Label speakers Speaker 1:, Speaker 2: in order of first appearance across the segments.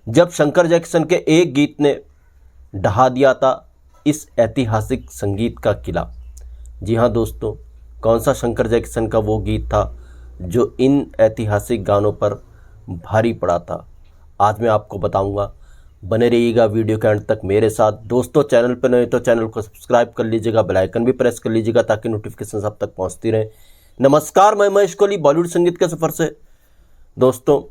Speaker 1: जब शंकर जैक्सन के एक गीत ने ढहा दिया था इस ऐतिहासिक संगीत का किला। जी हाँ दोस्तों, कौन सा शंकर जैक्सन का वो गीत था जो इन ऐतिहासिक गानों पर भारी पड़ा था, आज मैं आपको बताऊंगा। बने रहिएगा वीडियो के अंत तक मेरे साथ। दोस्तों, चैनल पर नए तो चैनल को सब्सक्राइब कर लीजिएगा, बेल आइकन भी प्रेस कर लीजिएगा ताकि नोटिफिकेशन आप तक पहुंचती रहे। नमस्कार, मैं महेश कोहली बॉलीवुड संगीत के सफ़र से। दोस्तों,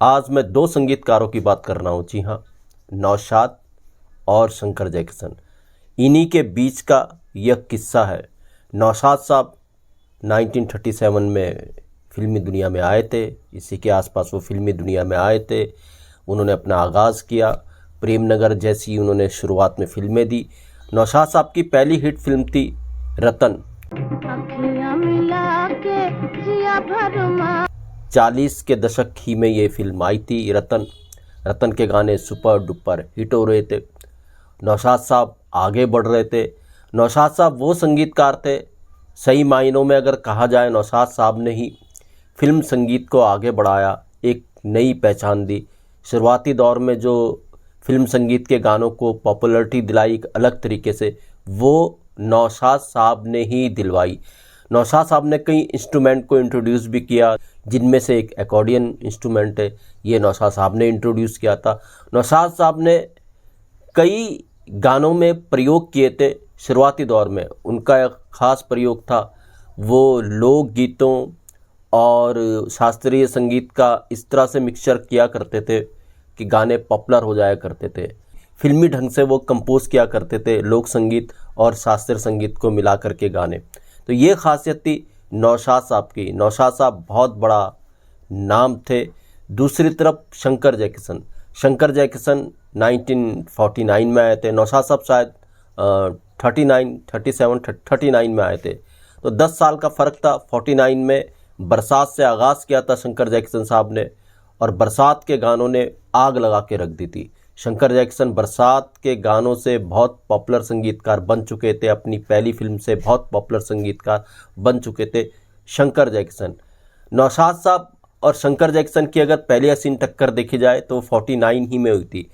Speaker 1: आज मैं दो संगीतकारों की बात कर रहा हूँ। जी हाँ, नौशाद और शंकर जैक्सन। इन्हीं के बीच का यह किस्सा है। नौशाद साहब 1937 में फिल्मी दुनिया में आए थे, इसी के आसपास वो फिल्मी दुनिया में आए थे। उन्होंने अपना आगाज़ किया, प्रेमनगर जैसी उन्होंने शुरुआत में फिल्में दी। नौशाद साहब की पहली हिट फिल्म थी रतन। 40 के दशक ही में ये फिल्म आई थी रतन। रतन के गाने सुपर डुपर हिट हो रहे थे। नौशाद साहब आगे बढ़ रहे थे। नौशाद साहब वो संगीतकार थे, सही मायनों में अगर कहा जाए, नौशाद साहब ने ही फिल्म संगीत को आगे बढ़ाया, एक नई पहचान दी। शुरुआती दौर में जो फिल्म संगीत के गानों को पॉपुलैरिटी दिलाई एक अलग तरीके से, वो नौशाद साहब ने ही दिलवाई। नौशाद साहब ने कई इंस्ट्रूमेंट को इंट्रोड्यूस भी किया, जिनमें से एक एकॉर्डियन इंस्ट्रूमेंट है, ये नौशाद साहब ने इंट्रोड्यूस किया था। नौशाद साहब ने कई गानों में प्रयोग किए थे। शुरुआती दौर में उनका एक ख़ास प्रयोग था, वो लोक गीतों और शास्त्रीय संगीत का इस तरह से मिक्सचर किया करते थे कि गाने पॉपुलर हो जाया करते थे। फिल्मी ढंग से वो कंपोज किया करते थे, लोक संगीत और शास्त्रीय संगीत को मिला करके गाने। तो ये खासियत थी नौशाद साहब की। नौशाद साहब बहुत बड़ा नाम थे। दूसरी तरफ शंकर जैक्सन 1949 में आए थे। नौशाद साहब शायद 39 में आए थे। तो 10 साल का फ़र्क था। 49 में बरसात से आगाज़ किया था शंकर जैक्सन साहब ने, और बरसात के गानों ने आग लगा के रख दी थी। शंकर जैक्सन बरसात के गानों से बहुत पॉपुलर संगीतकार बन चुके थे। अपनी पहली फिल्म से बहुत पॉपुलर संगीतकार बन चुके थे शंकर जैक्सन। नौशाद साहब और शंकर जैक्सन की अगर पहली हसीन टक्कर देखी जाए तो 49 ही में हुई थी।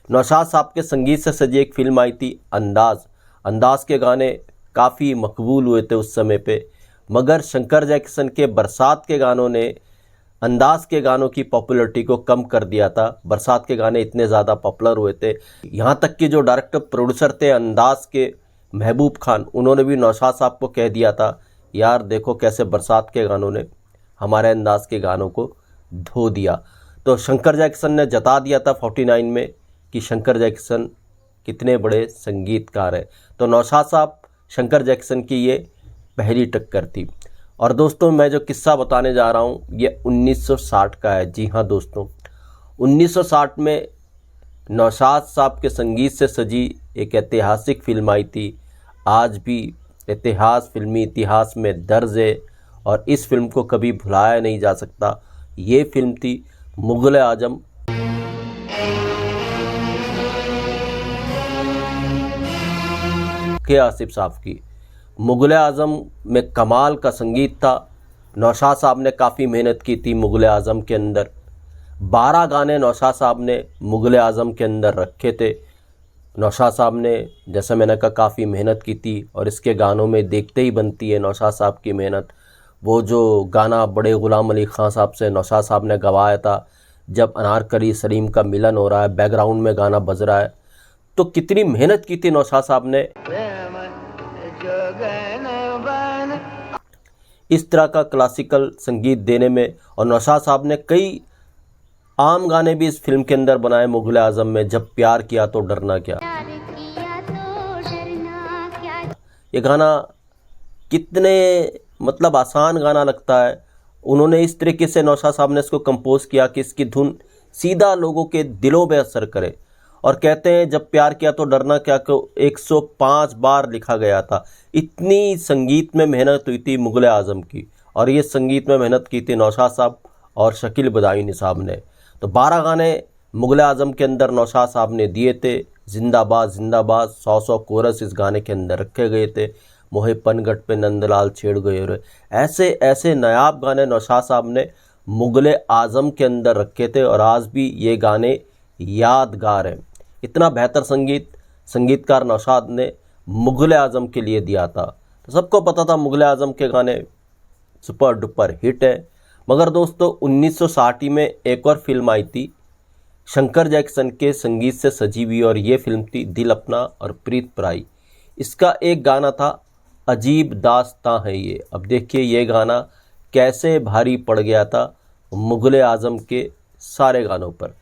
Speaker 1: नौशाद साहब के संगीत से सजी एक फिल्म आई थी अंदाज के गाने काफ़ी मकबूल हुए थे उस समय पे, मगर शंकर जैक्सन के बरसात के गानों ने अंदाज के गानों की पॉपुलैरिटी को कम कर दिया था। बरसात के गाने इतने ज़्यादा पॉपुलर हुए थे, यहाँ तक कि जो डायरेक्टर प्रोड्यूसर थे अंदाज के, महबूब खान, उन्होंने भी नौशाद साहब को कह दिया था, यार देखो कैसे बरसात के गानों ने हमारे अंदाज के गानों को धो दिया। तो शंकर जैक्सन ने जता दिया था 49 में कि शंकर जैक्सन कितने बड़े संगीतकार हैं। तो नौशाद साहब शंकर जैक्सन की ये पहली टक्कर थी। और दोस्तों, मैं जो किस्सा बताने जा रहा हूँ ये 1960 का है। जी हाँ दोस्तों, 1960 में नौशाद साहब के संगीत से सजी एक ऐतिहासिक फिल्म आई थी। आज भी इतिहास, फिल्मी इतिहास में दर्ज है और इस फिल्म को कभी भुलाया नहीं जा सकता। ये फिल्म थी मुग़ल आज़म। के आसिफ साहब की मुग़ल आज़म में कमाल का संगीत था। नौशाद साहब ने काफ़ी मेहनत की थी मुग़ल आज़म के अंदर। 12 गाने नौशाद साहब ने मुग़ल आज़म के अंदर रखे थे। नौशाद साहब ने, जैसा मैंने कहा, काफ़ी मेहनत की थी और इसके गानों में देखते ही बनती है नौशाद साहब की मेहनत। वो जो गाना बड़े ग़ुलाम अली ख़ान साहब से नौशाद साहब ने गवाया था, जब अनारकली सलीम का मिलन हो रहा है, बैकग्राउंड में गाना बज रहा है, तो कितनी मेहनत की थी नौशाद साहब ने इस तरह का क्लासिकल संगीत देने में। और नौशाद साहब ने कई आम गाने भी इस फिल्म के अंदर बनाए मुग़ल आज़म में। जब प्यार किया तो डरना क्या, ये गाना कितने मतलब आसान गाना लगता है। उन्होंने इस तरीके से नौशाद साहब ने इसको कंपोज किया कि इसकी धुन सीधा लोगों के दिलों पे असर करे। और कहते हैं जब प्यार किया तो डरना क्या को 105 बार लिखा गया था। इतनी संगीत में मेहनत हुई थी मुग़ल आज़म की, और ये संगीत में मेहनत की थी नौशाद साहब और शकील बदायूनी साहब ने। तो 12 गाने मुग़ल आज़म के अंदर नौशाद साहब ने दिए थे। जिंदाबाद जिंदाबाद 100 कोरस इस गाने के अंदर रखे गए थे। मोहे पनगट पे नंदलाल छेड़ गए रे, ऐसे ऐसे नायाब गाने नौशाद साहब ने मुग़ल आज़म के अंदर रखे थे। और आज भी ये गाने यादगार है। इतना बेहतर संगीत संगीतकार नौशाद ने मुग़ल आज़म के लिए दिया था। तो सबको पता था मुग़ल आज़म के गाने सुपर डुपर हिट है। मगर दोस्तों 1960 में एक और फिल्म आई थी शंकर जैक्सन के संगीत से सजी हुई, और ये फिल्म थी दिल अपना और प्रीत पराई। इसका एक गाना था अजीब दास्तां है ये। अब देखिए ये गाना कैसे भारी पड़ गया था मुग़ल आज़म के सारे गानों पर।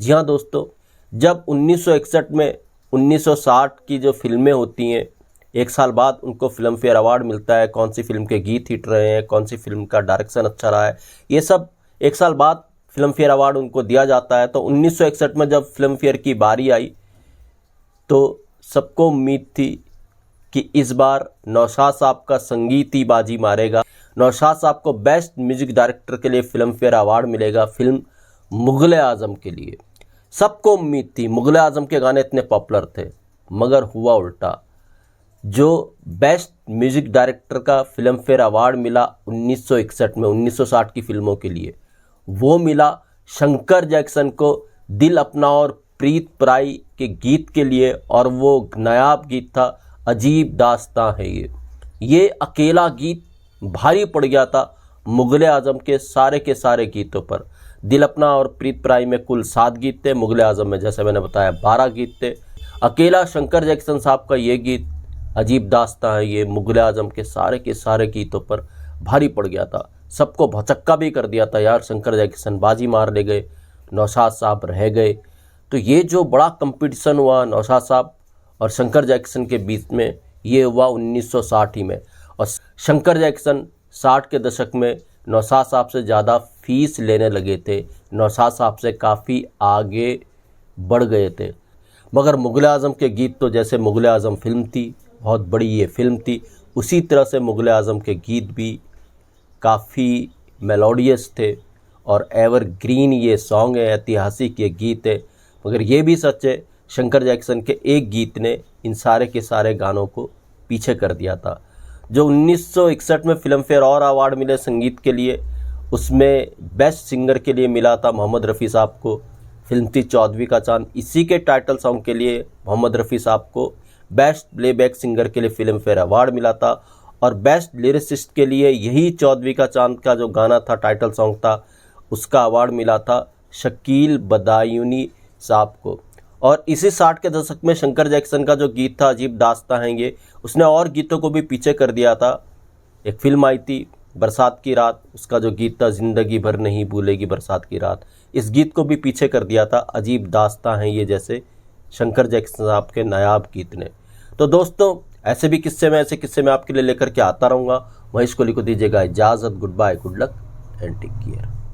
Speaker 1: जी हाँ दोस्तों, जब 1961 में 1960 की जो फिल्में होती हैं, एक साल बाद उनको फिल्म फेयर अवार्ड मिलता है, कौन सी फिल्म के गीत हिट रहे हैं, कौन सी फिल्म का डायरेक्शन अच्छा रहा है, ये सब एक साल बाद फिल्म फेयर अवार्ड उनको दिया जाता है। तो 1961 में जब फिल्म फेयर की बारी आई तो सबको उम्मीद थी कि इस बार नौशाद साहब का संगीत ही बाजी मारेगा। नौशाद साहब को बेस्ट म्यूजिक डायरेक्टर के लिए फिल्म फेयर अवार्ड मिलेगा फिल्म मुग़ल आज़म के लिए। सबको उम्मीद थी, मुग़ल आज़म के गाने इतने पॉपुलर थे। मगर हुआ उल्टा, जो बेस्ट म्यूजिक डायरेक्टर का फिल्म फेयर अवार्ड मिला 1961 में 1960 की फिल्मों के लिए, वो मिला शंकर जैक्सन को दिल अपना और प्रीत पराई के गीत के लिए, और वो नायाब गीत था अजीब दास्तां है ये अकेला गीत भारी पड़ गया था मुग़ल आज़म के सारे गीतों पर। दिल अपना और प्रीत पराई में कुल 7 गीत थे, मुग़ल आज़म में जैसे मैंने बताया 12 गीत थे। अकेला शंकर जैक्सन साहब का ये गीत अजीब दास्तां है ये मुग़ल आज़म के सारे गीतों पर भारी पड़ गया था। सबको भौचक्का भी कर दिया था यार, शंकर जैक्सन बाजी मार ले गए, नौशाद साहब रह गए। तो ये जो बड़ा कंपटीशन हुआ नौशाद साहब और शंकर जैक्सन के बीच में, ये हुआ 1960 में। और शंकर जैक्सन 60 के दशक में नौशाद साहब से ज़्यादा फीस लेने लगे थे, नौशाद साहब से काफ़ी आगे बढ़ गए थे। मगर मुग़ल आज़म के गीत तो जैसे मुग़ल आज़म फिल्म थी, बहुत बड़ी ये फिल्म थी, उसी तरह से मुग़ल आज़म के गीत भी काफ़ी मेलोडियस थे और एवरग्रीन ये सॉन्ग है, ऐतिहासिक ये गीत है। मगर ये भी सच है, शंकर जैक्सन के एक गीत ने इन सारे के सारे गानों को पीछे कर दिया था। जो 1961 में फिल्म फेयर और अवार्ड मिले संगीत के लिए, उसमें बेस्ट सिंगर के लिए मिला था मोहम्मद रफ़ी साहब को, फिल्म थी चौदहवीं का चांद। इसी के टाइटल सॉन्ग के लिए मोहम्मद रफ़ी साहब को बेस्ट प्लेबैक सिंगर के लिए फिल्म फेयर अवार्ड मिला था, और बेस्ट लिरिसिस्ट के लिए यही चौदहवीं का चांद का जो गाना था, टाइटल सॉन्ग था, उसका अवार्ड मिला था शकील बदायूनी साहब को। और इसी 60 के दशक में शंकर जैक्सन का जो गीत था अजीब दास्तां है ये, उसने और गीतों को भी पीछे कर दिया था। एक फिल्म आई थी बरसात की रात, उसका जो गीत था ज़िंदगी भर नहीं भूलेगी बरसात की रात, इस गीत को भी पीछे कर दिया था अजीब दास्तां है ये जैसे शंकर जैक्सन साहब के नायाब गीत ने। तो दोस्तों ऐसे किस्से मैं आपके लिए लेकर के आता रहूँगा। महेश कोहली को दीजिएगा इजाज़त। Goodbye, good luck and take care.